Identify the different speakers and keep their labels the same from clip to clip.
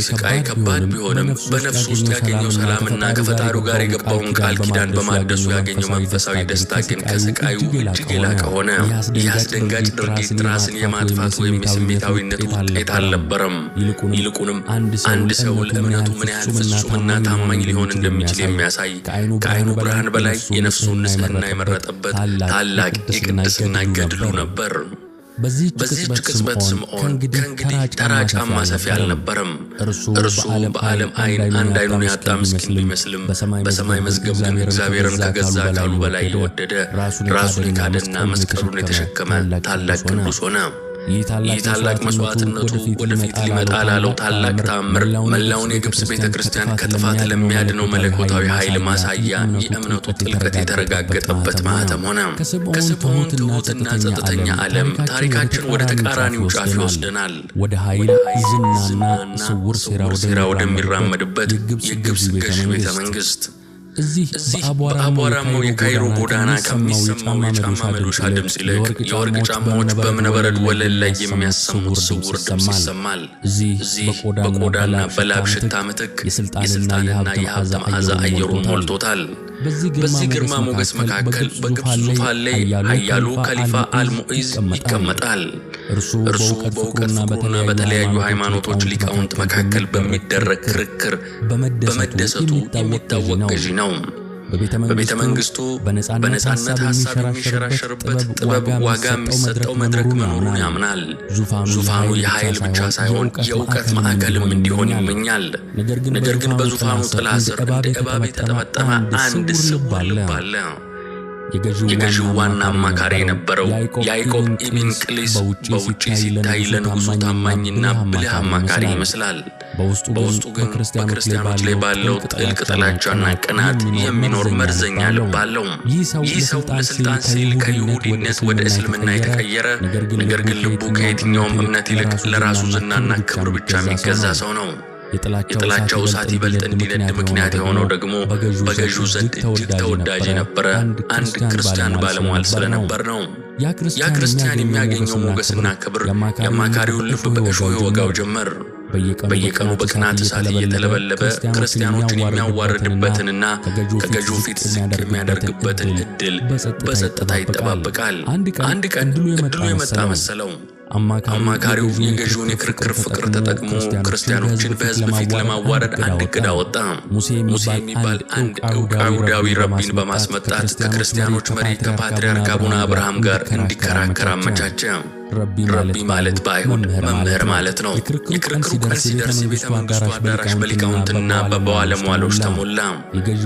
Speaker 1: ስቃይ ከባድ ቢሆንም በነፍሱ ውስጥ ያገኘው ሰላምና ከፈጣሪው ጋር የገባውን ቃል ኪዳን በማደሱ ያገኘው መንፈሳዊ ደስታ ግን ከስቃዩ እጅግ የላቀ ሆነ። ይህ አስደንጋጭ ድርጊት ራስን የማጥፋት ወይም የስሜታዊነት ውጤት አልነበረም። ይልቁንም አንድ ሰው ለእምነቱ ምን ያህል ፍጹምና ታማኝ ሊሆን እንደሚችል የሚያሳይ ከዓይኑ ብርሃን በላይ የነፍሱን ንጽሕና የመረጠበት ታላቅ የቅድስና ገድሉ ነበር። በዚህች ቅጽበት ስምዖን ከእንግዲህ ተራ ጫማ ሰፊ አልነበረም። እርሱ በዓለም ዓይን አንድ ዓይኑን ያጣ ምስኪን ቢመስልም በሰማይ መዝገብ ግን እግዚአብሔርን ከገዛ አካሉ በላይ የወደደ ራሱን የካደና መስቀሉን የተሸከመ ታላቅ ቅዱስ ሆነ። ይህ ታላቅ መስዋዕትነቱ ወደፊት ሊመጣ ላለው ታላቅ ተአምር መላውን የግብጽ ቤተክርስቲያን ከጥፋት ለሚያድነው መለኮታዊ ኃይል ማሳያ የእምነቱ ጥልቀት የተረጋገጠበት ማህተም ሆነ። ከስምዖን ትሑትና ጸጥተኛ ዓለም ታሪካችን ወደ ተቃራኒው ጫፍ ይወስደናል። ወደ ኃይል ዝናና ስውር ሴራ ወደሚራመድበት የግብጽ ገዥ ቤተ መንግሥት። እዚህ በአቧራማው የካይሮ ጎዳና ከሚሰማው የጫማ መዶሻ ድምፅ ይልቅ የወርቅ ጫማዎች በእብነበረድ ወለል ላይ የሚያሰሙት ስውር ድምፅ ይሰማል። እዚህ በቆዳና በላብ ሽታ ምትክ የሥልጣንና የሀብት መዓዛ አየሩን ሞልቶታል። በዚህ ግርማ ሞገስ መካከል በግብፅ ዙፋን ላይ ኃያሉ ከሊፋ አልሙዒዝ ይቀመጣል። እርሱ በእውቀት ፍቅሩና በተለያዩ ሃይማኖቶች ሊቃውንት መካከል በሚደረግ ክርክር በመደሰቱ የሚታወቅ ገዢ ነው። በቤተ መንግሥቱ በነጻነት ሐሳብ የሚሸራሸርበት ጥበብ ዋጋ የሚሰጠው መድረክ መኖሩን ያምናል። ዙፋኑ የኃይል ብቻ ሳይሆን የእውቀት ማዕከልም እንዲሆን ይመኛል። ነገር ግን በዙፋኑ ጥላ ስር እንደ እባብ የተጠመጠመ አንድ ስውር ልብ አለ። የገዢው ዋና አማካሪ የነበረው ያዕቆብ ኢብን ቅሊስ በውጪ ሲታይ ለንጉሡ ታማኝና ብልህ አማካሪ ይመስላል። በውስጡ ግን በክርስቲያኖች ላይ ባለው ጥልቅ ጥላቻና ቅናት የሚኖር መርዘኛ ልብ አለው። ይህ ሰው ለስልጣን ሲል ከይሁዲነት ወደ እስልምና የተቀየረ ነገር ግን ልቡ ከየትኛውም እምነት ይልቅ ለራሱ ዝናና ክብር ብቻ የሚገዛ ሰው ነው። የጥላቻው እሳት ይበልጥ እንዲነድ ምክንያት የሆነው ደግሞ በገዢው ዘንድ እጅግ ተወዳጅ የነበረ አንድ ክርስቲያን ባለሟል ስለነበር ነው። ያ ክርስቲያን የሚያገኘው ሞገስና ክብር የአማካሪውን ልብ በእሾህ ይወጋው ጀመር። በየቀኑ በቅናት እሳት እየተለበለበ ክርስቲያኖችን የሚያዋርድበትንና ከገዢው ፊት ዝቅ የሚያደርግበትን ዕድል በጸጥታ ይጠባበቃል። አንድ ቀን ዕድሉ የመጣ መሰለው። አማካሪው የገዢውን የክርክር ፍቅር ተጠቅሞ ክርስቲያኖችን በሕዝብ ፊት ለማዋረድ አንድ ዕቅድ አወጣ። ሙሴ የሚባል አንድ ዕውቅ አይሁዳዊ ረቢን በማስመጣት ከክርስቲያኖች መሪ ከፓትርያርክ አቡነ አብርሃም ጋር እንዲከራከር አመቻቸ። ረቢ ማለት ባይሆን መምህር ማለት ነው። የክርክሩ ቀን ሲደርስ የቤተ መንግሥቱ አዳራሽ በሊቃውንትና በባለሟሎች ተሞላ።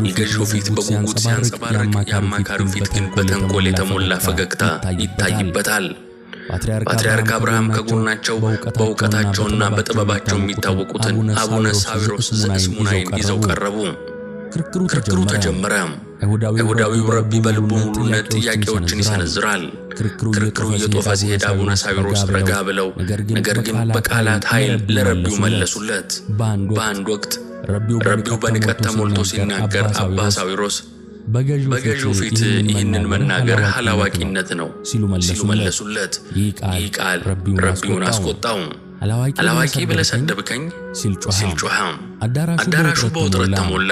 Speaker 1: የገዢው ፊት በጉጉት ሲያንጸባርቅ፣ የአማካሪው ፊት ግን በተንኮል የተሞላ ፈገግታ ይታይበታል። ፓትርያርክ አብርሃም ከጎናቸው በእውቀታቸውና በጥበባቸው የሚታወቁትን አቡነ ሳዊሮስ ዘእስሙናይን ይዘው ቀረቡ። ክርክሩ ተጀመረ። አይሁዳዊው ረቢ በልቡ ሙሉነት ጥያቄዎችን ይሰነዝራል። ክርክሩ እየጦፈ ሲሄድ አቡነ ሳዊሮስ ረጋ ብለው ነገር ግን በቃላት ኃይል ለረቢው መለሱለት። በአንድ ወቅት ረቢው በንቀት ተሞልቶ ሲናገር አባ ሳዊሮስ በገዢው ፊት ይህንን መናገር አላዋቂነት ነው ሲሉ መለሱለት። ይህ ቃል ረቢውን አስቆጣው። አላዋቂ ብለህ ሰደብከኝ ሲል ጮኸ። አዳራሹ በውጥረት ተሞላ።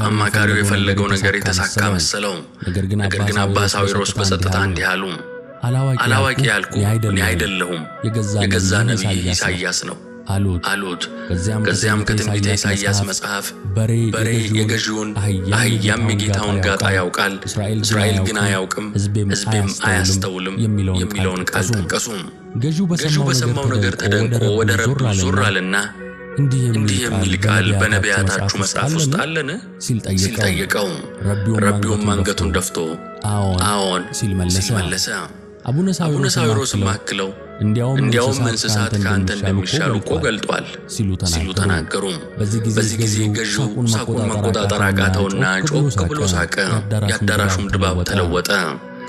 Speaker 1: አማካሪው የፈለገው ነገር የተሳካ መሰለው። ነገር ግን አባ ሳዊሮስ በጸጥታ እንዲህ አሉ። አላዋቂ ያልኩህ እኔ አይደለሁም፣ የገዛ ነቢይ ኢሳይያስ ነው አሉት። ከዚያም ከትንቢተ ኢሳይያስ መጽሐፍ በሬ የገዢውን አህያም የጌታውን ጋጣ ያውቃል፣ እስራኤል ግን አያውቅም፣ ሕዝቤም አያስተውልም የሚለውን ቃል ጠቀሱ። ገዢው በሰማው ነገር ተደንቆ ወደ ረቢው ዞር አለና እንዲህ የሚል ቃል በነቢያታችሁ መጽሐፍ ውስጥ አለን ሲል ጠየቀው። ረቢውም አንገቱን ደፍቶ አዎን ሲል መለሰ። አቡነ ሳዊሮስም አክለው እንዲያውም እንስሳት ከአንተ እንደሚሻሉ እኮ ገልጧል ሲሉ ተናገሩ። በዚህ ጊዜ ገዢው ሳቁን መቆጣጠር አቃተውና ጮክ ብሎ ሳቀ። የአዳራሹም ድባብ ተለወጠ።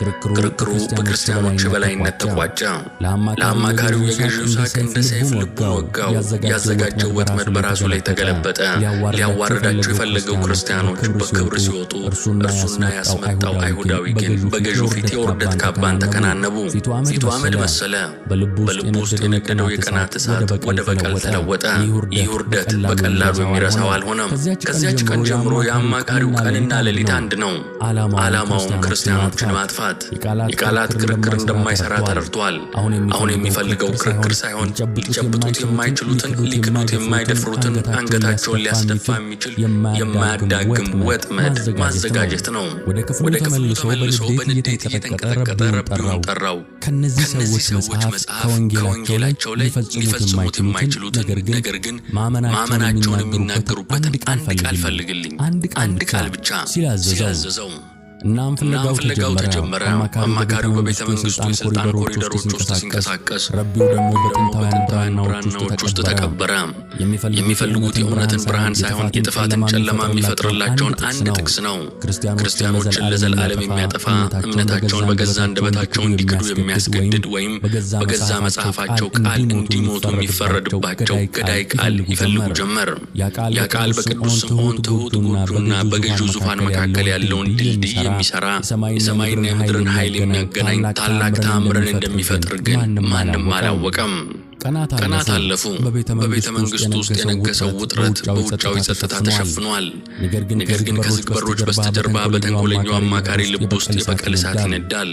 Speaker 1: ክርክሩ በክርስቲያኖች በላይነት ተቋጨ። ለአማካሪው የገዢው ሳቅ እንደ ሰይፍ ልቡን ወጋው። ያዘጋጀው ወጥመድ በራሱ ላይ ተገለበጠ። ሊያዋርዳቸው የፈለገው ክርስቲያኖች በክብር ሲወጡ፣ እርሱና ያስመጣው አይሁዳዊ ግን በገዢው ፊት የውርደት ካባን ተከናነቡ። ፊቱ አመድ መሰለ። በልቡ ውስጥ የነደደው የቅናት እሳት ወደ በቀል ተለወጠ። ይህ ውርደት በቀላሉ የሚረሳው አልሆነም። ከዚያች ቀን ጀምሮ የአማካሪው ቀንና ሌሊት አንድ ነው። ዓላማውም ክርስቲያኖችን ማጥፋት። የቃላት ክርክር እንደማይሰራ ተረድቷል። አሁን የሚፈልገው ክርክር ሳይሆን ሊጨብጡት የማይችሉትን፣ ሊክዱት የማይደፍሩትን፣ አንገታቸውን ሊያስደፋ የሚችል የማያዳግም ወጥመድ ማዘጋጀት ነው። ወደ ክፍሉ ተመልሶ በንዴት እየተንቀጠቀጠ ረቢውን ጠራው። ከነዚህ ሰዎች መጽሐፍ ከወንጌላቸው ላይ ሊፈጽሙት የማይችሉትን፣ ነገር ግን ማመናቸውን የሚናገሩበትን አንድ ቃል ፈልግልኝ፣ አንድ ቃል ብቻ ሲያዘዘው እናም ፍለጋው ተጀመረ። አማካሪው በቤተ መንግሥቱ የሥልጣን ኮሪደሮች ውስጥ ሲንቀሳቀስ፣ ረቢው ደግሞ በጥንታውያን ብራናዎች ውስጥ ተቀበረ። የሚፈልጉት የእውነትን ብርሃን ሳይሆን የጥፋትን ጨለማ የሚፈጥርላቸውን አንድ ጥቅስ ነው። ክርስቲያኖችን ለዘላለም የሚያጠፋ፣ እምነታቸውን በገዛ አንደበታቸው እንዲክዱ የሚያስገድድ ወይም በገዛ መጽሐፋቸው ቃል እንዲሞቱ የሚፈረድባቸው ገዳይ ቃል ይፈልጉ ጀመር። ያ ቃል በቅዱስ ስምዖን ትሑት ጎጆና በገዢው ዙፋን መካከል ያለውን ድልድይ የሚሰራ፣ የሰማይና የምድርን ኃይል የሚያገናኝ ታላቅ ተአምርን እንደሚፈጥር ግን ማንም አላወቀም። ቀናት አለፉ። በቤተ መንግሥቱ ውስጥ የነገሰው ውጥረት በውጫዊ ጸጥታ ተሸፍኗል። ነገር ግን ከዝግ በሮች በስተጀርባ በተንኮለኛው አማካሪ ልብ ውስጥ የበቀል እሳት ይነዳል።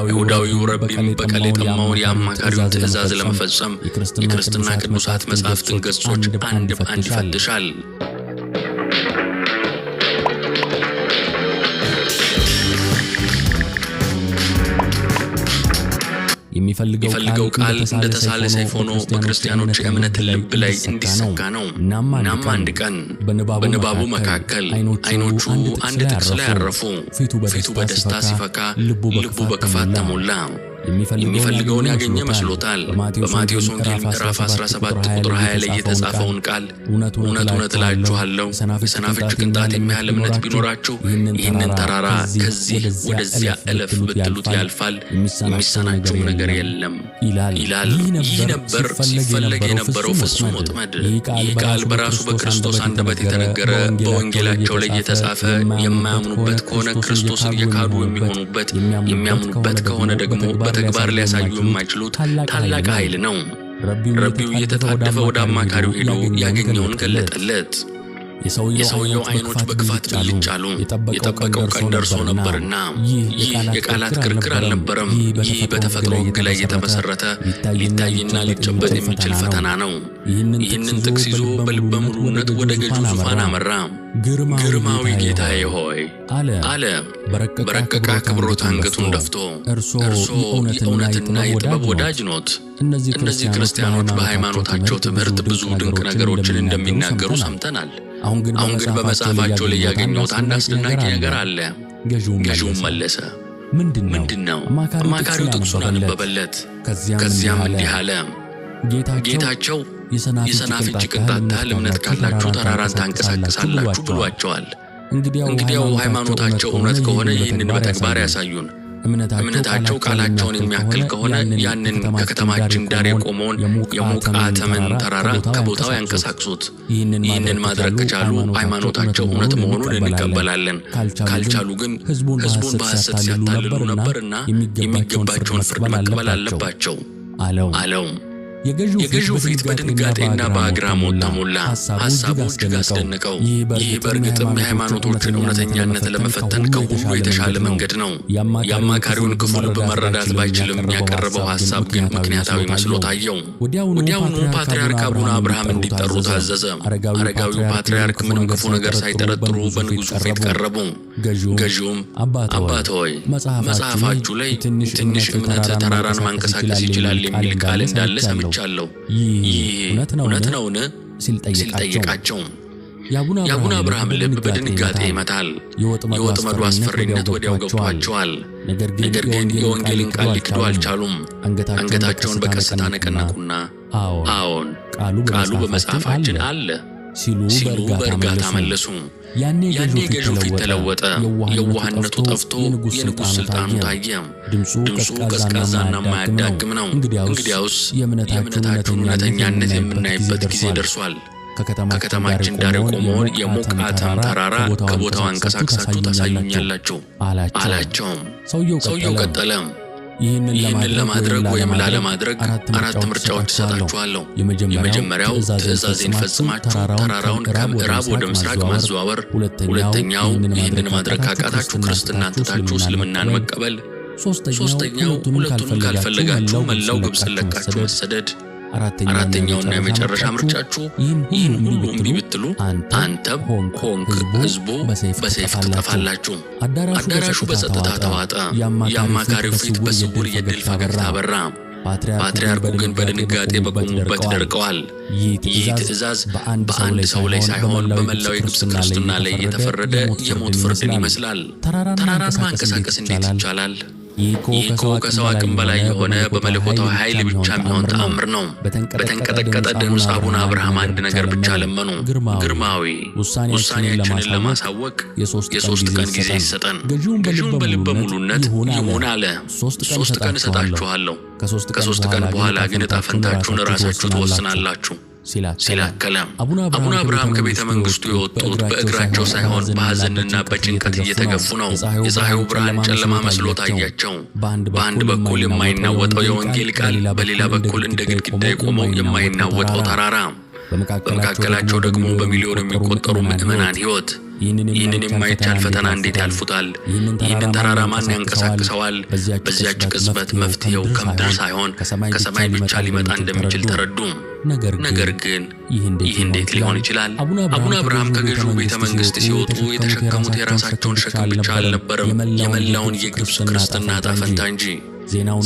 Speaker 1: አይሁዳዊው ረቢም በቀል የጠማውን የአማካሪውን ትእዛዝ ለመፈጸም የክርስትና ቅዱሳት መጻሕፍትን ገጾች አንድ በአንድ ይፈትሻል። የሚፈልገው ቃል እንደ ተሳለ ሰይፍ ሆኖ በክርስቲያኖች የእምነት ልብ ላይ እንዲሰካ ነው። እናም አንድ ቀን በንባቡ መካከል ዓይኖቹ አንድ ጥቅስ ላይ አረፉ። ፊቱ በደስታ ሲፈካ፣ ልቡ በክፋት ተሞላ። የሚፈልገውን ያገኘ መስሎታል። በማቴዎስ ወንጌል ምዕራፍ 17 ቁጥር 20 ላይ የተጻፈውን ቃል እውነት እላችኋለሁ የሰናፍጭ ቅንጣት የሚያህል እምነት ቢኖራችሁ ይህንን ተራራ ከዚህ ወደዚያ እለፍ ብትሉት ያልፋል፣ የሚሳናችሁም ነገር የለም ይላል። ይህ ነበር ሲፈለግ የነበረው ፍጹም ወጥመድ። ይህ ቃል በራሱ በክርስቶስ አንደበት የተነገረ፣ በወንጌላቸው ላይ የተጻፈ፣ የማያምኑበት ከሆነ ክርስቶስን የካዱ የሚሆኑበት፣ የሚያምኑበት ከሆነ ደግሞ በተግባር ሊያሳዩ የማይችሉት ታላቅ ኃይል ነው። ረቢው እየተጣደፈ ወደ አማካሪው ሄዶ ያገኘውን ገለጠለት። የሰውየው ዓይኖች በክፋት ብልጭ አሉ። የጠበቀው ቀን ደርሶ ነበርና። ይህ የቃላት ክርክር አልነበረም። ይህ በተፈጥሮ ሕግ ላይ የተመሰረተ ሊታይና ሊጨበጥ የሚችል ፈተና ነው። ይህንን ጥቅስ ይዞ በልበ ሙሉነት ወደ ገዢው ዙፋን አመራ። ግርማዊ ጌታዬ ሆይ አለ በረቀቀ አክብሮት አንገቱን ደፍቶ፣ እርሶ የእውነትና የጥበብ ወዳጅ ኖት። እነዚህ ክርስቲያኖች በሃይማኖታቸው ትምህርት ብዙ ድንቅ ነገሮችን እንደሚናገሩ ሰምተናል። አሁን ግን በመጽሐፋቸው ላይ ያገኘሁት አንድ አስደናቂ ነገር አለ። ገዢውም መለሰ፣ ምንድን ነው? አማካሪው ጥቅሱን አነበበለት። ከዚያም እንዲህ አለ፣ ጌታቸው የሰናፍጭ ቅንጣት ያህል እምነት ካላችሁ ተራራን ታንቀሳቅሳላችሁ ብሏቸዋል። እንግዲያው ሃይማኖታቸው እውነት ከሆነ ይህንን በተግባር ያሳዩን። እምነታቸው ቃላቸውን የሚያክል ከሆነ ያንን ከከተማችን ዳር የቆመውን የሙቃተምን ተራራ ከቦታው ያንቀሳቅሱት። ይህንን ማድረግ ከቻሉ ሃይማኖታቸው እውነት መሆኑን እንቀበላለን። ካልቻሉ ግን ሕዝቡን በሐሰት ሲያታልሉ ነበርና የሚገባቸውን ፍርድ መቀበል አለባቸው አለው። የገዢው ፊት በድንጋጤና በአግራሞት ተሞላ። ሐሳቡ እጅግ አስደነቀው። ይህ በእርግጥም የሃይማኖቶችን እውነተኛነት ለመፈተን ከሁሉ የተሻለ መንገድ ነው። የአማካሪውን ክፉ ልብ መረዳት ባይችልም ያቀረበው ሐሳብ ግን ምክንያታዊ መስሎ ታየው። ወዲያውኑ ፓትርያርክ አቡነ አብርሃም እንዲጠሩ ታዘዘ። አረጋዊው ፓትርያርክ ምንም ክፉ ነገር ሳይጠረጥሩ በንጉሡ ፊት ቀረቡ። ገዢውም አባት ሆይ መጽሐፋችሁ ላይ ትንሽ እምነት ተራራን ማንቀሳቀስ ይችላል የሚል ቃል እንዳለ ሰምቻለሁ። ይህ እውነት ነውን? ሲል ጠየቃቸው። የአቡነ አብርሃም ልብ በድንጋጤ ይመታል። የወጥመዱ አስፈሪነት ወዲያው ገብቷቸዋል። ነገር ግን የወንጌልን ቃል ሊክዱ አልቻሉም። አንገታቸውን በቀስታ ነቀነቁና አዎን ቃሉ በመጽሐፋችን አለ ሲሉ በእርጋታ መለሱ። ያኔ ገዢው ፊት ተለወጠ። የዋህነቱ ጠፍቶ የንጉሥ ሥልጣኑ ታየ። ድምፁ ቀዝቃዛና የማያዳግም ነው። እንግዲያውስ የእምነታችሁን እውነተኛነት የምናይበት ጊዜ ደርሷል። ከከተማችን ዳር የቆመውን የሞቃታም ተራራ ከቦታው አንቀሳቅሳችሁ ታሳዩኛላችሁ አላቸው። ሰውየው ቀጠለ። ይህንን ለማድረግ ወይም ላለማድረግ አራት ምርጫዎች እሰጣችኋለሁ። የመጀመሪያው ትእዛዜን ፈጽማችሁ ተራራውን ከምዕራብ ወደ ምስራቅ ማዘዋወር፣ ሁለተኛው ይህንን ማድረግ ካቃታችሁ ክርስትናን ትታችሁ እስልምናን መቀበል፣ ሶስተኛው ሁለቱን ካልፈለጋችሁ መላው ግብፅን ለቃችሁ መሰደድ፣ አራተኛውና የመጨረሻ ምርጫችሁ ይህን ሁሉ እምቢ ብትሉ አንተም ሆንክ ሕዝቡ በሰይፍ ትጠፋላችሁ። አዳራሹ በጸጥታ ተዋጠ። የአማካሪው ፊት በስውር የድል ፈገግታ አበራ። ፓትርያርኩ ግን በድንጋጤ በቆሙበት ደርቀዋል። ይህ ትእዛዝ በአንድ ሰው ላይ ሳይሆን በመላው የግብፅ ክርስትና ላይ የተፈረደ የሞት ፍርድን ይመስላል። ተራራን ማንቀሳቀስ እንዴት ይቻላል? ይህ እኮ ከሰው አቅም በላይ የሆነ በመለኮታዊ ኃይል ብቻ የሚሆን ተአምር ነው። በተንቀጠቀጠ ድምፅ አቡነ አብርሃም አንድ ነገር ብቻ ለመኑ። ግርማዊ ውሳኔያችንን ለማሳወቅ የ3 ቀን ጊዜ ይሰጠን። ገዢውን በልበ ሙሉነት ይሁን አለ። 3 ቀን እሰጣችኋለሁ። ከ3 ቀን በኋላ ግን ዕጣ ፈንታችሁን ራሳችሁ ትወስናላችሁ ሲላከለ። አቡነ አብርሃም ከቤተ መንግስቱ የወጡት በእግራቸው ሳይሆን በሐዘንና በጭንቀት እየተገፉ ነው። የፀሐዩ ብርሃን ጨለማ መስሎ ታያቸው። በአንድ በኩል የማይናወጠው የወንጌል ቃል፣ በሌላ በኩል እንደ ግድግዳ የቆመው የማይናወጠው ተራራ፣ በመካከላቸው ደግሞ በሚሊዮን የሚቆጠሩ ምዕመናን ሕይወት። ይህንን የማይቻል ፈተና እንዴት ያልፉታል? ይህንን ተራራ ማን ያንቀሳቅሰዋል? በዚያች ቅጽበት መፍትሄው ከምድር ሳይሆን ከሰማይ ብቻ ሊመጣ እንደሚችል ተረዱ። ነገር ግን ይህ እንዴት ሊሆን ይችላል? አቡነ አብርሃም ከገዢው ቤተ መንግስት ሲወጡ የተሸከሙት የራሳቸውን ሸክም ብቻ አልነበረም፣ የመላውን የግብፅ ክርስትና ዕጣ ፈንታ እንጂ።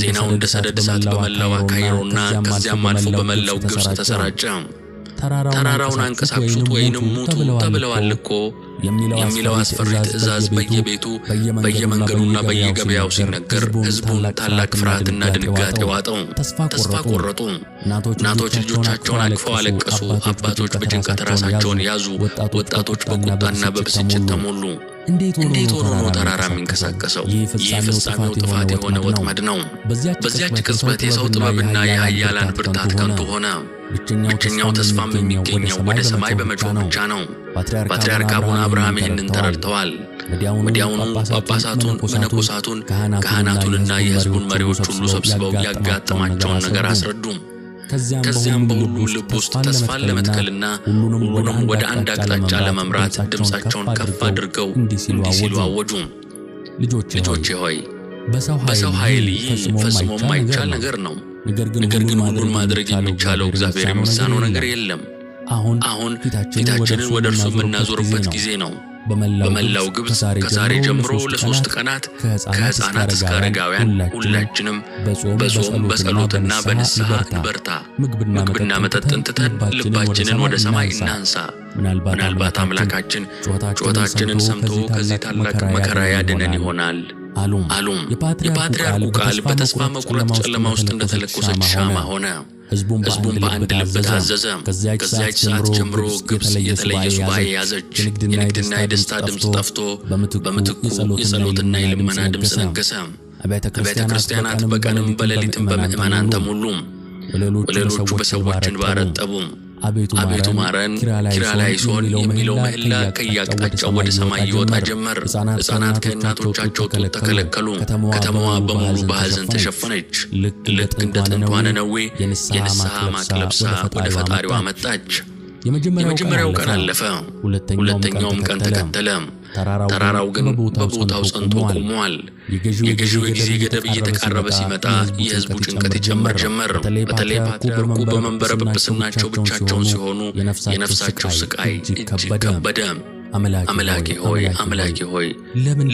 Speaker 1: ዜናው እንደ ሰደድ እሳት በመላው ካይሮና ከዚያም አልፎ በመላው ግብፅ ተሰራጨ። ተራራውን አንቀሳቅሱት ወይንም ሙቱ ተብለዋል እኮ የሚለው አስፈሪ ትእዛዝ በየቤቱ በየመንገዱና በየገበያው ሲነገር ሕዝቡን ታላቅ ፍርሃትና ድንጋጤ ዋጠው። ተስፋ ቆረጡ። እናቶች ልጆቻቸውን አቅፈው አለቀሱ። አባቶች በጭንቀት ራሳቸውን ያዙ። ወጣቶች በቁጣና በብስጭት ተሞሉ። እንዴት ሆኖ ነው ተራራ የሚንቀሳቀሰው? ይህ ፍጻሜው ጥፋት የሆነ ወጥመድ ነው። በዚያች ቅጽበት የሰው ጥበብና የኃያላን ብርታት ከንቱ ሆነ። ብቸኛው ተስፋም የሚገኘው ወደ ሰማይ በመጮህ ብቻ ነው። ፓትርያርክ አቡነ አብርሃም ይህንን ተረድተዋል። ወዲያውኑ ጳጳሳቱን፣ መነኮሳቱን፣ ካህናቱንና የሕዝቡን መሪዎች ሁሉ ሰብስበው ያጋጠማቸውን ነገር አስረዱ። ከዚያም በሁሉም ልብ ውስጥ ተስፋን ለመትከልና ሁሉንም ወደ አንድ አቅጣጫ ለመምራት ድምፃቸውን ከፍ አድርገው እንዲህ ሲሉ አወጁ። ልጆቼ ሆይ በሰው ኃይል ይህ ፈጽሞ የማይቻል ነገር ነው። ነገር ግን ሁሉን ማድረግ የሚቻለው እግዚአብሔር የሚሳነው ነገር የለም። አሁን ፊታችንን ወደ እርሱ የምናዞርበት ጊዜ ነው። በመላው ግብፅ ከዛሬ ጀምሮ ለ3 ቀናት ከሕፃናት እስከ አረጋውያን ሁላችንም በጾም በጸሎትና በንስሐ እንበርታ። ምግብና መጠጥን ትተን ልባችንን ወደ ሰማይ እናንሳ። ምናልባት አምላካችን ጩኸታችንን ሰምቶ ከዚህ ታላቅ መከራ ያድነን ይሆናል አሉ። የፓትርያርኩ ቃል በተስፋ መቁረጥ ጨለማ ውስጥ እንደተለኮሰች ሻማ ሆነ። ሕዝቡም በአንድ ልብ ታዘዘ። ከዚያች ሰዓት ጀምሮ ግብፅ የተለየ ሱባኤ ያዘች። የንግድና የደስታ ድምፅ ጠፍቶ በምትኩ የጸሎትና የልመና ድምፅ ነገሰ። አብያተ ክርስቲያናት በቀንም በሌሊትም በምዕመናን ተሞሉ። ወለሎቹ በሰዎች እንባ ረጠቡ። አቤቱ ማረን፣ ኪርያላይሶን የሚለው ምህላ ከየአቅጣጫው ወደ ሰማይ ይወጣ ጀመር። ሕፃናት ከእናቶቻቸው ጡት ተከለከሉ። ከተማዋ በሙሉ በሐዘን ተሸፈነች። ልክ እንደ ጥንቷ ነነዌ የንስሐ ማቅ ለብሳ ወደ ፈጣሪዋ መጣች። የመጀመሪያው ቀን አለፈ። ሁለተኛውም ቀን ተከተለ። ተራራው ግን በቦታው ጸንቶ ቆሟል። የገዢው የጊዜ ገደብ እየተቃረበ ሲመጣ የሕዝቡ ጭንቀት ይጨመር ጀመር። በተለይ ፓትርያርኩ በመንበረ ጵጵስናቸው ብቻቸውን ሲሆኑ የነፍሳቸው ስቃይ እጅግ ከበደ። አምላኬ ሆይ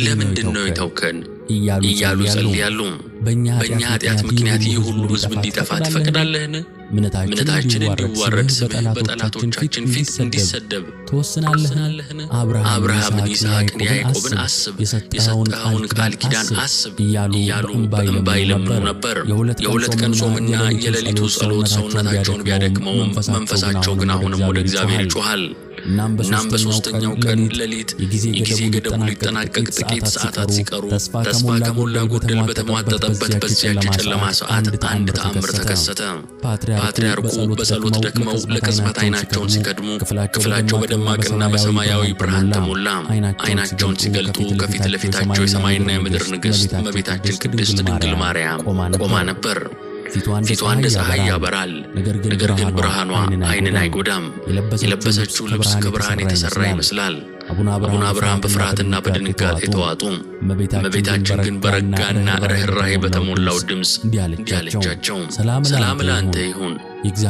Speaker 1: ለምንድን ነው የተውከን? እያሉ ይጸልያሉ። በእኛ ኃጢአት ምክንያት ይህ ሁሉ ሕዝብ እንዲጠፋ ትፈቅዳለህን? እምነታችን እንዲዋረድ ስምህ በጠላቶቻችን ፊት እንዲሰደብ ትወስናለህን? አብርሃምን፣ ይስሐቅን፣ ያዕቆብን አስብ፣ የሰጠኸውን ቃል ኪዳን አስብ እያሉ በእንባ ይለምኑ ነበር። የሁለት ቀን ጾምና የሌሊቱ ጸሎት ሰውነታቸውን ቢያደክመውም መንፈሳቸው ግን አሁንም ወደ እግዚአብሔር ይጮኻል። እናም በሦስተኛው ቀን ሌሊት የጊዜ ገደቡ ሊጠናቀቅ ጥቂት ሰዓታት ሲቀሩ ተስፋ ከሞላ ጎደል በተሟጠጠበት በዚያች የጨለማ ሰዓት አንድ ተአምር ተከሰተ። ፓትርያርኩ በጸሎት ደክመው ለቅጽበት ዓይናቸውን ሲከድሙ ክፍላቸው በደማቅና በሰማያዊ ብርሃን ተሞላ። ዓይናቸውን ሲገልጡ ከፊት ለፊታቸው የሰማይና የምድር ንግሥት እመቤታችን ቅድስት ድንግል ማርያም ቆማ ነበር። ፊቷ እንደ ፀሐይ ያበራል፣ ነገር ግን ብርሃኗ ዓይንን አይጎዳም። የለበሰችው ልብስ ከብርሃን የተሠራ ይመስላል። አቡነ አብርሃም በፍርሃትና በድንጋጤ ተዋጡ። እመቤታችን ግን በረጋና ርኅራኄ በተሞላው ድምፅ እንዲህ አለቻቸው፣ ሰላም ለአንተ ይሁን።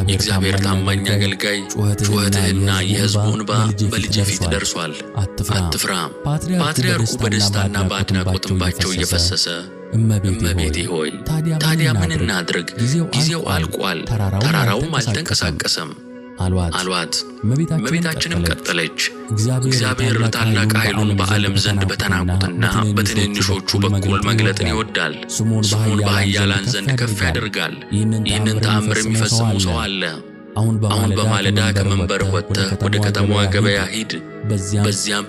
Speaker 1: የእግዚአብሔር ታማኝ አገልጋይ፣ ጩኸትህና የሕዝቡ እንባ በልጅ ፊት ደርሷል። አትፍራ። ፓትርያርኩ በደስታና በአድናቆት እንባቸው እየፈሰሰ እመቤቴ ሆይ ታዲያ ምን እናድርግ? ጊዜው አልቋል፣ ተራራውም አልተንቀሳቀሰም አሏት። እመቤታችንም ቀጠለች፣ እግዚአብሔር ታላቅ ኃይሉን በዓለም ዘንድ በተናቁትና በትንንሾቹ በኩል መግለጥን ይወዳል። ስሙን በኃያላን ዘንድ ከፍ ያደርጋል። ይህንን ተአምር የሚፈጽሙ ሰው አለ። አሁን በማለዳ ከመንበርህ ወጥተህ ወደ ከተማዋ ገበያ ሂድ። በዚያም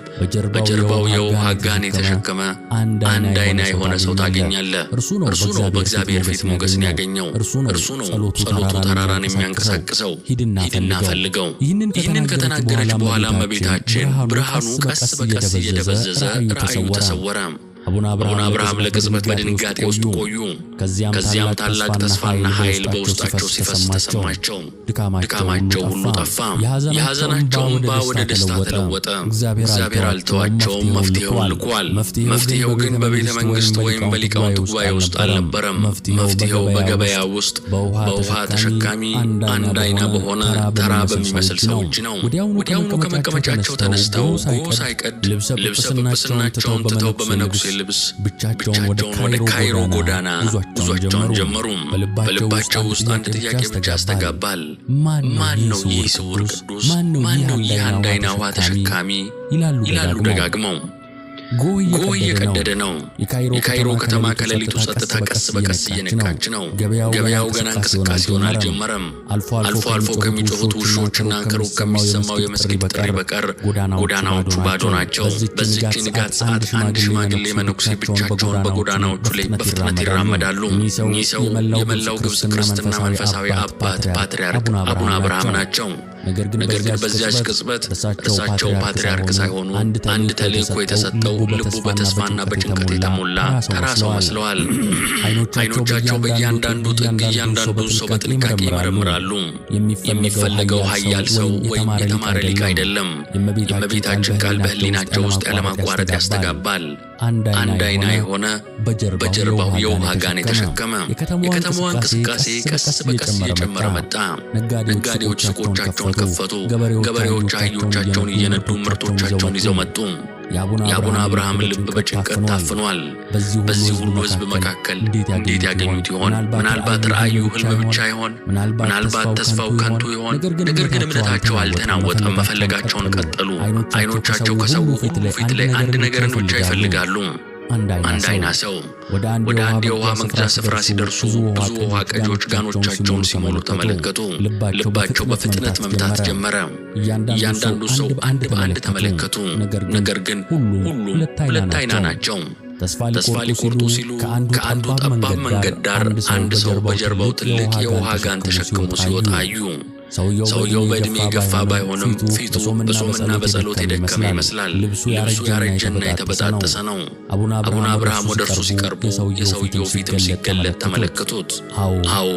Speaker 1: በጀርባው የውሃ ጋን የተሸከመ አንድ ዓይና የሆነ ሰው ታገኛለህ። እርሱ ነው በእግዚአብሔር ፊት ሞገስን ያገኘው። እርሱ ነው ጸሎቱ ተራራን የሚያንቀሳቅሰው። ሂድና ፈልገው። ይህንን ከተናገረች በኋላ እመቤታችን ብርሃኑ ቀስ በቀስ እየደበዘዘ ራእዩ ተሰወረ። አቡነ አብርሃም ለቅጽበት በድንጋጤ ውስጥ ቆዩ። ከዚያም ታላቅ ተስፋና ኃይል በውስጣቸው ሲፈስ ተሰማቸው። ድካማቸው ሁሉ ጠፋ። የሐዘናቸው እንባ ወደ ደስታ ተለወጠ። እግዚአብሔር አልተዋቸውም፣ መፍትሔውን ልኳል። መፍትሔው ግን በቤተ መንግሥት ወይም በሊቃውንት ጉባኤ ውስጥ አልነበረም። መፍትሔው በገበያ ውስጥ በውሃ ተሸካሚ አንድ ዓይና በሆነ ተራ በሚመስል ሰው እጅ ነው። ወዲያውኑ ከመቀመጫቸው ተነስተው ጎህ ሳይቀድ ልብሰ ጵጵስናቸውን ትተው በመነኩሴ ልብስ ብቻቸውን ወደ ካይሮ ጎዳና ጉዟቸውን ጀመሩ። በልባቸው ውስጥ አንድ ጥያቄ ብቻ ያስተጋባል። ማን ነው ይህ ስውር ቅዱስ? ማን ነው ይህ አንድ ዓይና ውሃ ተሸካሚ? ይላሉ ደጋግመው። ጎህ እየቀደደ ነው። የካይሮ ከተማ ከሌሊቱ ጸጥታ ቀስ በቀስ እየነቃች ነው። ገበያው ገና እንቅስቃሴውን አልጀመረም። አልፎ ከሚጮኹት ውሾችና ከሩቅ ከሚሰማው የመስጊድ ጥሪ በቀር ጎዳናዎቹ ባዶ ናቸው። በዚህች ንጋት ሰዓት አንድ ሽማግሌ መነኩሴ ብቻቸውን በጎዳናዎቹ ላይ በፍጥነት ይራመዳሉ። እኚህ ሰው የመላው ግብፅ ክርስትና መንፈሳዊ አባት ፓትርያርክ አቡነ አብርሃም ናቸው። ነገር ግን በዚያች ቅጽበት እርሳቸው ፓትርያርክ ሳይሆኑ አንድ ተልእኮ የተሰጠው ልቡ በተስፋና በጭንቀት የተሞላ ተራ ሰው መስለዋል። ዓይኖቻቸው በእያንዳንዱ ጥግ እያንዳንዱን ሰው በጥንቃቄ ይመረምራሉ። የሚፈለገው ኃያል ሰው ወይም የተማረ ሊቅ አይደለም። የእመቤታችን ቃል በሕሊናቸው ውስጥ ያለማቋረጥ ያስተጋባል። አንድ ዓይና የሆነ በጀርባው የውሃ ጋን የተሸከመ። የከተማዋ እንቅስቃሴ ቀስ በቀስ እየጨመረ መጣ። ነጋዴዎች ሱቆቻቸውን ከፈቱ። ገበሬዎች አህዮቻቸውን እየነዱ ምርቶቻቸውን ይዘው መጡ። የአቡነ አብርሃም ልብ በጭንቀት ታፍኗል። በዚህ ሁሉ ሕዝብ መካከል እንዴት ያገኙት ይሆን? ምናልባት ራእዩ ሕልም ብቻ ይሆን? ምናልባት ተስፋው ከንቱ ይሆን? ነገር ግን እምነታቸው አልተናወጠም። መፈለጋቸውን ቀጠሉ። ዓይኖቻቸው ከሰው ሁሉ ፊት ላይ አንድ ነገርን ብቻ ይፈልጋሉ። አንድ ዓይና ሰው። ወደ አንድ የውሃ መቅጃ ስፍራ ሲደርሱ ብዙ ውሃ ቀጂዎች ጋኖቻቸውን ሲሞሉ ተመለከቱ። ልባቸው በፍጥነት መምታት ጀመረ። እያንዳንዱ ሰው አንድ በአንድ ተመለከቱ። ነገር ግን ሁሉም ሁለት ዓይና ናቸው። ተስፋ ሊቆርጡ ሲሉ ከአንዱ ጠባብ መንገድ ዳር አንድ ሰው በጀርባው ትልቅ የውሃ ጋን ተሸክሞ ሲወጣ አዩ። ሰውየው በዕድሜ የገፋ ባይሆንም ፊቱ በጾምና በጸሎት የደከመ ይመስላል። ልብሱ ያረጀና የተበጣጠሰ ነው። አቡነ አብርሃም ወደ እርሱ ሲቀርቡ የሰውየው ፊትም ሲገለጥ ተመለከቱት። አዎ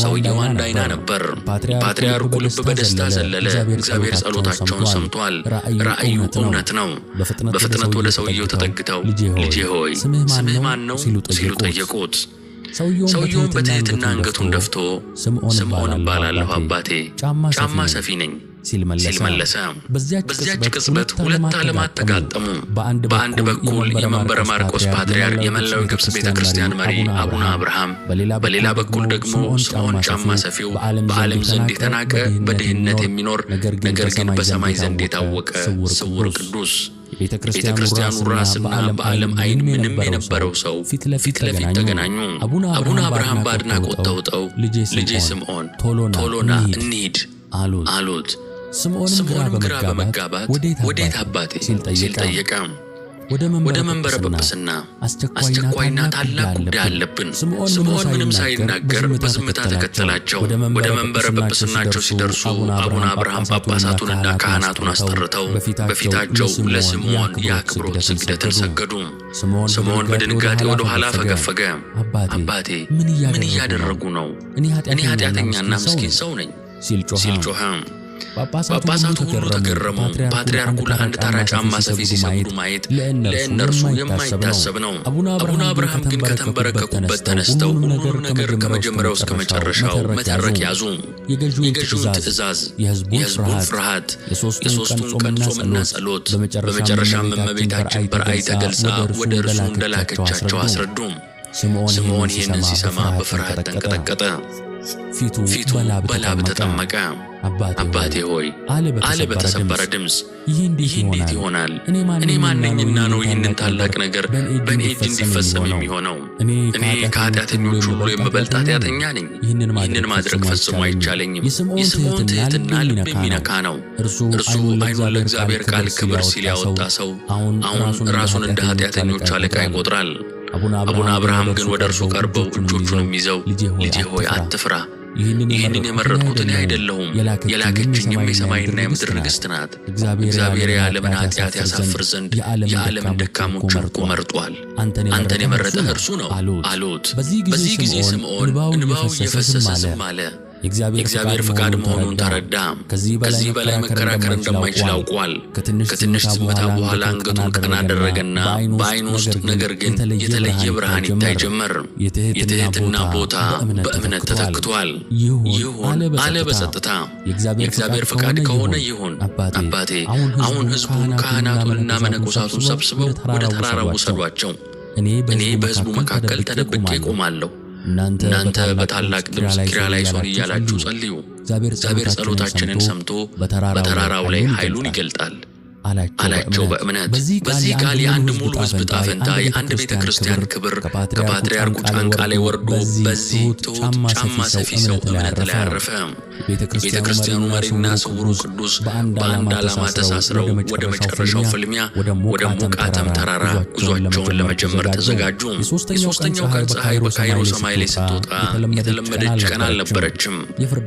Speaker 1: ሰውየው አንድ ዓይና ነበር። ፓትርያርኩ ልብ በደስታ ዘለለ። እግዚአብሔር ጸሎታቸውን ሰምቷል። ራእዩ እውነት ነው። በፍጥነት ወደ ሰውየው ተጠግተው ልጄ ሆይ ስምህ ማን ነው ሲሉ ጠየቁት። ሰውየውም በትሕትና አንገቱን ደፍቶ ስምዖን እባላለሁ አባቴ፣ ጫማ ሰፊ ነኝ
Speaker 2: ሲል መለሰ።
Speaker 1: በዚያች ቅጽበት ሁለት ዓለማት ተጋጠሙ። በአንድ በኩል የመንበረ ማርቆስ ፓትርያርክ የመላው ግብጽ ቤተክርስቲያን መሪ አቡነ አብርሃም፣ በሌላ በኩል ደግሞ ስምዖን ጫማ ሰፊው በዓለም ዘንድ የተናቀ በድህነት የሚኖር ነገር ግን በሰማይ ዘንድ የታወቀ ስውር ቅዱስ የቤተክርስቲያኑ ራስና በዓለም ዓይን ምንም የነበረው ሰው ፊት ለፊት ተገናኙ። አቡነ አብርሃም በአድናቆት ተውጠው ልጄ ስምዖን ቶሎና እንሂድ አሉት። ስምዖንም ግራ በመጋባት ወዴት አባቴ ሲል ጠየቀ። ወደ መንበረ ጵጵስና አስቸኳይና ታላቅ ጉዳይ አለብን። ስምዖን ምንም ሳይናገር በዝምታ ተከተላቸው። ወደ መንበረ ጵጵስናቸው ሲደርሱ አቡነ አብርሃም ጳጳሳቱንና ካህናቱን አስጠርተው በፊታቸው ለስምዖን የአክብሮት ስግደትን ሰገዱ። ስምዖን በድንጋጤ ወደ ኋላ ፈገፈገ። አባቴ ምን እያደረጉ ነው? እኔ ኃጢአተኛና ምስኪን ሰው ነኝ ሲል ጮኸ። ጳጳሳቱ ሁሉ ተገረሙ። ፓትርያርኩ ለአንድ ተራ ጫማ ሰፊ ሲሰግዱ ማየት ለእነርሱ የማይታሰብ ነው። አቡነ አብርሃም ግን ከተንበረከኩበት ተነስተው ሁሉንም ነገር ከመጀመሪያው እስከ መጨረሻው መተረክ ያዙ። የገዢውን ትእዛዝ፣ የሕዝቡን ፍርሃት፣ የሦስቱን ቀን ጾምና ጸሎት፣ በመጨረሻም እመቤታችን በራእይ ተገልጻ ወደ እርሱ እንደላከቻቸው አስረዱ። ስምዖን ይህንን ሲሰማ በፍርሃት ተንቀጠቀጠ፣ ፊቱ በላብ ተጠመቀ። አባቴ ሆይ አለ በተሰበረ ድምፅ፣ ይህ እንዴት ይሆናል? እኔ ማነኝና ነው ይህንን ታላቅ ነገር በእኔ እጅ እንዲፈጸም የሚሆነው? እኔ ከኃጢአተኞች ሁሉ የምበልጥ ኃጢአተኛ ነኝ። ይህንን ማድረግ ፈጽሞ አይቻለኝም። የስምዖን ትሕትና ልብ የሚነካ ነው። እርሱ ዓይኑን ለእግዚአብሔር ቃል ክብር ሲል ያወጣ ሰው አሁን ራሱን እንደ ኃጢአተኞች አለቃ ይቆጥራል። አቡነ አብርሃም ግን ወደ እርሱ ቀርበው እጆቹንም ይዘው ልጄ ሆይ አትፍራ፣ ይህንን የመረጥኩት እኔ አይደለሁም፣ የላከችኝም የሰማይና የምድር ንግሥት ናት። እግዚአብሔር የዓለምን ኃጢአት ያሳፍር ዘንድ የዓለምን ደካሞች እኮ መርጧል። አንተን የመረጠህ እርሱ ነው አሉት። በዚህ ጊዜ ስምዖን እንባው እየፈሰሰ ዝም አለ። የእግዚአብሔር ፍቃድ መሆኑን ተረዳ። ከዚህ በላይ መከራከር እንደማይችል አውቋል። ከትንሽ ዝምታ በኋላ አንገቱን ቀና አደረገና በዓይኑ ውስጥ ነገር ግን የተለየ ብርሃን ይታይ ጀመር። የትሕትና ቦታ በእምነት ተተክቷል። ይሁን አለ በጸጥታ። የእግዚአብሔር ፍቃድ ከሆነ ይሁን አባቴ። አሁን ሕዝቡን ካህናቱንና መነኮሳቱን ሰብስበው ወደ ተራራው ውሰዷቸው። እኔ በሕዝቡ መካከል ተደብቄ ቆማለሁ። እናንተ በታላቅ ድምፅ ኪርያላይሶን እያላችሁ ጸልዩ። እግዚአብሔር ጸሎታችንን ሰምቶ በተራራው ላይ ኃይሉን ይገልጣል አላቸው በእምነት። በዚህ ቃል የአንድ ሙሉ ሕዝብ ዕጣ ፈንታ፣ የአንድ ቤተ ክርስቲያን ክብር ከፓትርያርኩ ጫንቃ ላይ ወርዶ በዚህ ትሑት ጫማ ሰፊ ሰው እምነት ላይ አረፈ። ቤተ ክርስቲያኑ መሪና ስውሩ ቅዱስ በአንድ ዓላማ ተሳስረው ወደ መጨረሻው ፍልሚያ ወደ ሙቃተም ተራራ ጉዟቸውን ለመጀመር ተዘጋጁ። የሦስተኛው ቀን ፀሐይ በካይሮ ሰማይ ላይ ስትወጣ የተለመደች ቀን አልነበረችም።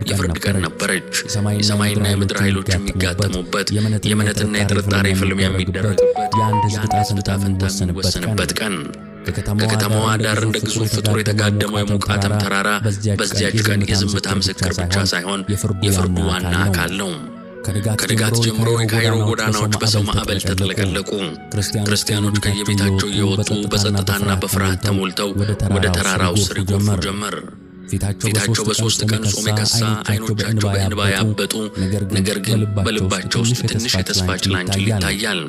Speaker 1: የፍርድ ቀን ነበረች። የሰማይና የምድር ኃይሎች የሚጋጠሙበት፣ የእምነትና የጥርጣሬ ፍልሚያ የሚደረግበት፣ የአንድ ሕዝብ ዕጣ ፈንታ የሚወሰንበት ቀን። ከከተማዋ ዳር እንደ ግዙፍ ፍጡር የተጋደመው የሙቃተም ተራራ በዚያች ቀን የዝምታ ምስክር ብቻ ሳይሆን የፍርዱ ዋና አካል ነው። ከንጋት ጀምሮ የካይሮ ጎዳናዎች በሰው ማዕበል ተጥለቀለቁ። ክርስቲያኖች ከየቤታቸው እየወጡ በጸጥታና በፍርሃት ተሞልተው ወደ ተራራው ስር ይጎርፉ ጀመር። ፊታቸው በ3 ቀን ጾም የከሳ፣ ዓይኖቻቸው በእንባ ያበጡ፣ ነገር ግን በልባቸው ውስጥ ትንሽ የተስፋ ጭላንጭል ይታያል።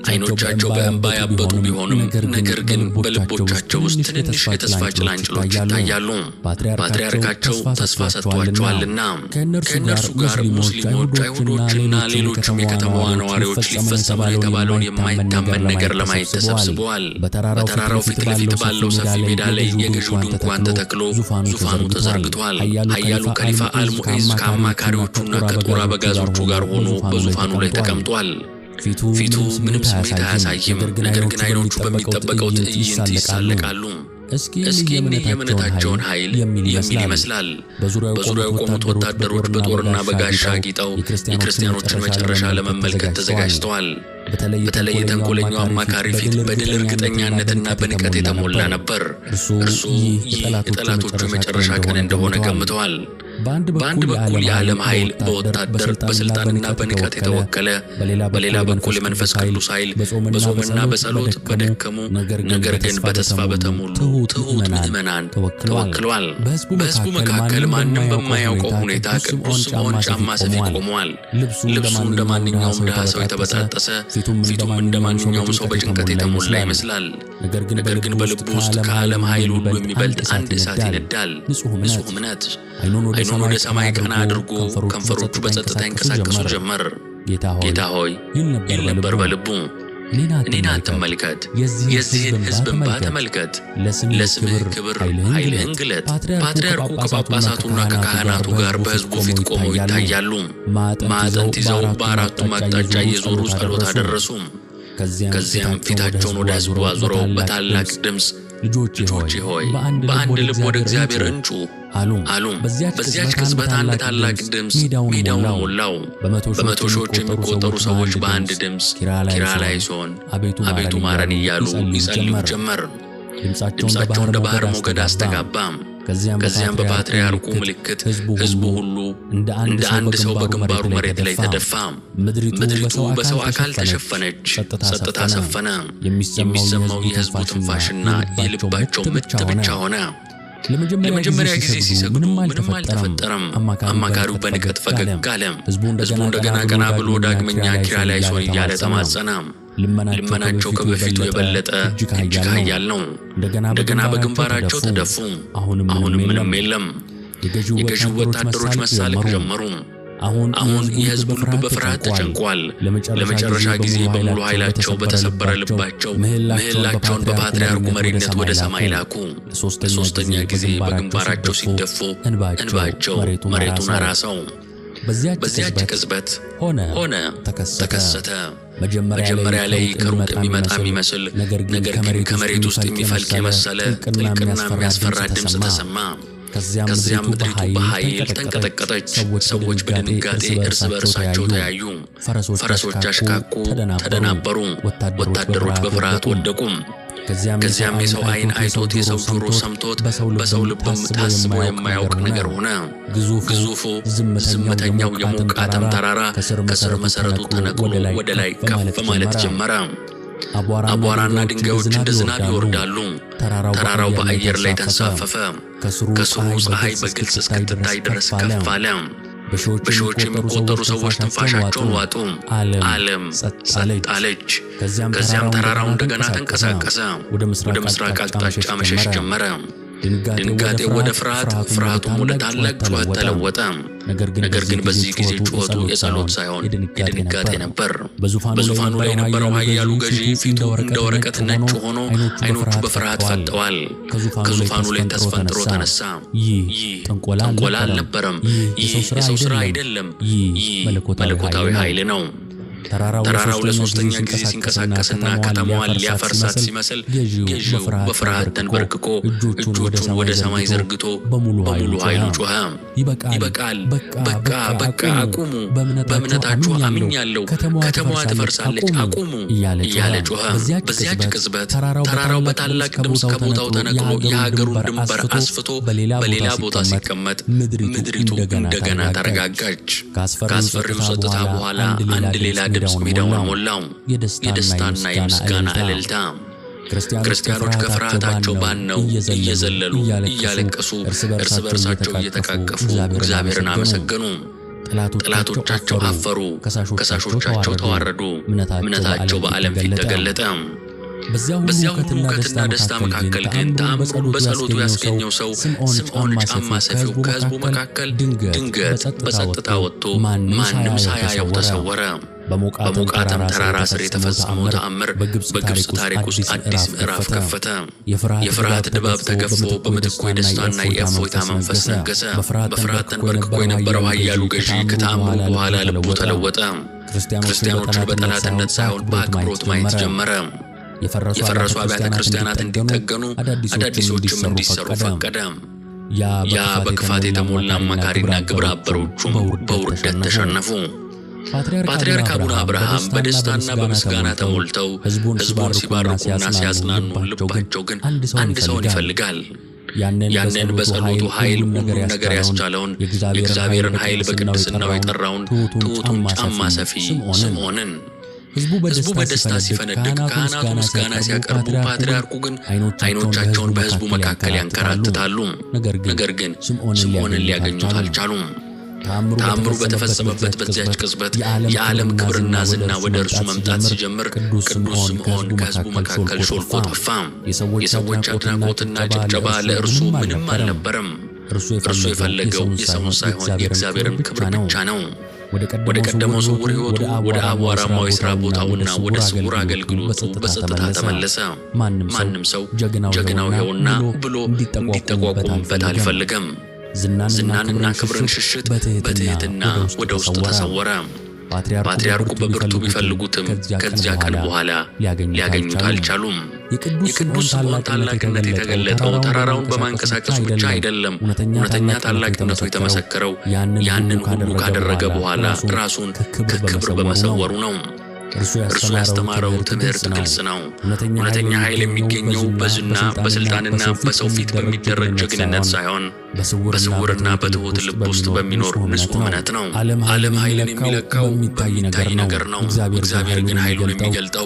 Speaker 1: ዓይኖቻቸው በእንባ ያበጡ ቢሆንም ነገር ግን በልቦቻቸው ውስጥ ትንሽ የተስፋ ጭላንጭሎች ይታያሉ። ፓትርያርካቸው ተስፋ ሰጥቷቸዋልና ከእነርሱ ጋር ሙስሊሞች፣ አይሁዶችና ሌሎችም የከተማዋ ነዋሪዎች ሊፈጸም የተባለውን የማይታመን ነገር ለማየት ተሰብስበዋል። በተራራው ፊት ለፊት ባለው ሰፊ ሜዳ ላይ የገዢው ድንኳን ተተክሎ ዙፋኑ ተዘርግቷል። ኃያሉ ከሊፋ አልሙዒዝ ከአማካሪዎቹና ከጦር አበጋዞቹ ጋር ሆኖ በዙፋኑ ላይ ተቀምጧል። ፊቱ ምንም ስሜት አያሳይም። ነገር ግን ዓይኖቹ በሚጠበቀው ትዕይንት ይሳለቃሉ። እስኪ የእምነታቸውን ኃይል የሚል ይመስላል። በዙሪያው የቆሙት ወታደሮች በጦርና በጋሻ አጊጠው የክርስቲያኖችን መጨረሻ ለመመልከት ተዘጋጅተዋል። በተለይ የተንኮለኛው አማካሪ ፊት በድል እርግጠኛነትና በንቀት የተሞላ ነበር። እርሱ የጠላቶቹ የመጨረሻ ቀን እንደሆነ ገምተዋል። በአንድ በኩል የዓለም ኃይል በወታደር በስልጣንና በንቀት የተወከለ፣ በሌላ በኩል የመንፈስ ቅዱስ ኃይል በጾምና በጸሎት በደከሙ ነገር ግን በተስፋ በተሞሉ ትሑት ምዕመናን ተወክሏል። በሕዝቡ መካከል ማንም በማያውቀው ሁኔታ ቅዱስ ስምዖን ጫማ ሰፊ ቆሟል። ልብሱ እንደ ማንኛውም ድሃ ሰው የተበጣጠሰ፣ ፊቱም እንደ ማንኛውም ሰው በጭንቀት የተሞላ ይመስላል። ነገር ግን በልቡ ውስጥ ከዓለም ኃይል ሁሉ የሚበልጥ አንድ እሳት ይነዳል። ንጹሕ እምነት። ዓይኑን ወደ ሰማይ ቀና አድርጎ ከንፈሮቹ በጸጥታ ይንቀሳቀሱ ጀመር። ጌታ ሆይ ይል ነበር በልቡ፣ እኔን አትመልከት፣ የዚህን ሕዝብ እንባ ተመልከት። ለስምህ ክብር ኃይልህን ግለጥ። ፓትርያርኩ ከጳጳሳቱና ከካህናቱ ጋር በሕዝቡ ፊት ቆመው ይታያሉ። ማዕጠንት ይዘው በአራቱም አቅጣጫ እየዞሩ ጸሎት አደረሱ። ከዚያም ፊታቸውን ወደ ሕዝቡ አዙረው በታላቅ ድምፅ ልጆቼ ሆይ በአንድ ልብ ወደ እግዚአብሔር እንጩ አሉ። በዚያች ቅጽበት አንድ ታላቅ ድምፅ ሜዳውን ሞላው። በመቶ ሺዎች የሚቆጠሩ ሰዎች በአንድ ድምፅ ኪርያላይሶን አቤቱ ማረን እያሉ ይጸልዩ ጀመር። ድምፃቸው እንደ ባህር ሞገድ አስተጋባ። ከዚያም በፓትርያርኩ ምልክት ሕዝቡ ሁሉ እንደ አንድ ሰው በግንባሩ መሬት ላይ ተደፋ። ምድሪቱ በሰው አካል ተሸፈነች። ጸጥታ ሰፈነ። የሚሰማው የሕዝቡ ትንፋሽና የልባቸው ምት ብቻ ሆነ። ለመጀመሪያ ጊዜ ሲሰግዱ ምንም አልተፈጠረም። አማካሪው በንቀት ፈገግ አለ። ሕዝቡ እንደገና ቀና ብሎ ዳግመኛ ኪርያላይሶን እያለ ተማጸነ። ልመናቸው ከበፊቱ የበለጠ እጅግ ኃያል ነው። እንደገና በግንባራቸው ተደፉ። አሁንም ምንም የለም። የገዢው ወታደሮች መሳለቅ ጀመሩ። አሁን የሕዝቡ ልብ በፍርሃት ተጨንቋል። ለመጨረሻ ጊዜ በሙሉ ኃይላቸው በተሰበረ ልባቸው ምህላቸውን በፓትርያርኩ መሪነት ወደ ሰማይ ላኩ። ለሶስተኛ ጊዜ በግንባራቸው ሲደፉ እንባቸው መሬቱን አራሰው። በዚያች ቅጽበት ሆነ ተከሰተ። መጀመሪያ ላይ ከሩቅ የሚመጣ የሚመስል ነገር ግን ከመሬት ውስጥ የሚፈልቅ የመሰለ ጥልቅና የሚያስፈራ ድምፅ ተሰማ። ከዚያም ምድሪቱ በኃይል ተንቀጠቀጠች። ሰዎች በድንጋጤ እርስ በርሳቸው ተያዩ። ፈረሶች አሽካኩ፣ ተደናበሩ። ወታደሮች በፍርሃት ወደቁ። ከዚያም የሰው ዓይን አይቶት የሰው ጆሮ ሰምቶት በሰው ልብም ታስቦ የማያውቅ ነገር ሆነ። ግዙፉ ዝምተኛው የሞቃታም ተራራ ከስር መሠረቱ ተነቅሎ ወደ ላይ ከፍ ማለት ጀመረ። አቧራና ድንጋዮች እንደ ዝናብ ይወርዳሉ። ተራራው በአየር ላይ ተንሳፈፈ። ከስሩ ፀሐይ በግልጽ እስክትታይ ድረስ ከፍ አለ። በሺዎች የሚቆጠሩ ሰዎች ትንፋሻቸውን ዋጡ። ዓለም ጸጥ አለች። ከዚያም ተራራው እንደገና ተንቀሳቀሰ። ወደ ምስራቅ አቅጣጫ መሸሽ ጀመረ። ድንጋጤው ወደ ፍርሃቱም ወደ ታላቅ ጩኸት ተለወጠ። ነገር ግን በዚህ ጊዜ ጩኸቱ የጸሎት ሳይሆን የድንጋጤ ነበር። በዙፋኑ ላይ የነበረው ኃያሉ ገዢ ፊቱ እንደ ወረቀት ነጭ ሆኖ ዓይኖቹ በፍርሃት ፈጠዋል። ከዙፋኑ ላይ ተስፈንጥሮ ተነሳ። ይህ ጥንቆላ አልነበረም። ይህ የሰው ሥራ አይደለም። ይህ መለኮታዊ ኃይል ነው። ተራራው ለሶስተኛ ጊዜ ሲንቀሳቀስና ከተማዋን ሊያፈርሳት ሲመስል ገዢው በፍርሃት ተንበርክኮ እጆቹን ወደ ሰማይ ዘርግቶ በሙሉ ኃይሉ ጮኸ። ይበቃል፣ በቃ አቁሙ፣ በእምነታችሁ አምኛለሁ፣ ከተማዋ ትፈርሳለች፣ አቁሙ እያለ ጮኸ። በዚያች ቅጽበት ተራራው በታላቅ ድምፅ ከቦታው ተነቅሎ የሀገሩን ድንበር አስፍቶ በሌላ ቦታ ሲቀመጥ ምድሪቱ እንደገና ተረጋጋች። ከአስፈሪው ጸጥታ በኋላ አንድ ሌላ ድምፅ ሜዳውን ሞላው። የደስታና የምስጋና እልልታ። ክርስቲያኖች ከፍርሃታቸው ባነው እየዘለሉ እያለቀሱ እርስ በርሳቸው እየተቃቀፉ እግዚአብሔርን አመሰገኑ። ጠላቶቻቸው አፈሩ፣ ከሳሾቻቸው ተዋረዱ። እምነታቸው በዓለም ፊት ተገለጠ። በዚያ ሁሉ ሁከትና ደስታ መካከል ግን ተአምሩን በጸሎቱ ያስገኘው ሰው ስምዖን ጫማ ሰፊው ከሕዝቡ መካከል ድንገት በጸጥታ ወጥቶ ማንም ሳያየው ተሰወረ። በሞቃታም ተራራ ስር የተፈጸመው ተአምር በግብፅ ታሪክ ውስጥ አዲስ ምዕራፍ ከፈተ። የፍርሃት ድባብ ተገፎ በምትኩ የደስታና የእፎይታ መንፈስ ነገሰ። በፍርሃት ተንበርክኮ የነበረው ኃያሉ ገዢ ከተአምሩ በኋላ ልቡ ተለወጠ። ክርስቲያኖችን በጠላትነት ሳይሆን በአክብሮት ማየት ጀመረ። የፈረሱ አብያተ ክርስቲያናት እንዲጠገኑ፣ አዳዲሶችም እንዲሰሩ ፈቀደ። ያ በክፋት የተሞላ አማካሪና ግብረ አበሮቹም በውርደት ተሸነፉ። ፓትርያርክ አቡነ አብርሃም በደስታና በምስጋና ተሞልተው ሕዝቡን ሲባርኩና ሲያጽናኑ ልባቸው ግን አንድ ሰውን ይፈልጋል። ያንን በጸሎቱ ኃይል ሁሉን ነገር ያስቻለውን የእግዚአብሔርን ኃይል በቅድስናው የጠራውን ትሑቱን ጫማ ሰፊ ስምዖንን። ሕዝቡ በደስታ ሲፈነድቅ ካህናቱ ምስጋና ሲያቀርቡ፣ ፓትርያርኩ ግን ዓይኖቻቸውን በሕዝቡ መካከል ያንከራትታሉ። ነገር ግን ስምዖንን ሊያገኙት አልቻሉም። ተአምሩ በተፈጸመበት በዚያች ቅጽበት የዓለም ክብርና ዝና ወደ እርሱ መምጣት ሲጀምር ቅዱስ ስምዖን ከሕዝቡ መካከል ሾልኮ ጠፋ። የሰዎች አድናቆትና ጭብጨባ ለእርሱ ምንም አልነበረም። እርሱ የፈለገው የሰውን ሳይሆን የእግዚአብሔርን ክብር ብቻ ነው። ወደ ቀደመው ስውር ሕይወቱ፣ ወደ አቧራማው የሥራ ቦታውና ወደ ስውር አገልግሎቱ በጸጥታ ተመለሰ። ማንም ሰው ጀግናው ይኸውና ብሎ እንዲጠቋቁምበት አልፈልገም። ዝናንና ክብርን ሽሽት በትሕትና ወደ ውስጡ ተሰወረ። ፓትርያርኩ በብርቱ ቢፈልጉትም ከዚያ ቀን በኋላ ሊያገኙት አልቻሉም። የቅዱስ ስምዖን ታላቅነት የተገለጠው ተራራውን በማንቀሳቀሱ ብቻ አይደለም። እውነተኛ ታላቅነቱ የተመሰከረው ያንን ሁሉ ካደረገ በኋላ ራሱን ከክብር በመሰወሩ ነው። እርሱ ያስተማረው ትምህርት ግልጽ ነው። እውነተኛ ኃይል የሚገኘው በዝና በሥልጣንና በሰው ፊት በሚደረግ ጀግንነት ሳይሆን በስውርና በትሑት ልብ ውስጥ በሚኖር ንጹሕ እምነት ነው። ዓለም ኃይልን የሚለካው በሚታይ ነገር ነው። እግዚአብሔር ግን ኃይሉን የሚገልጠው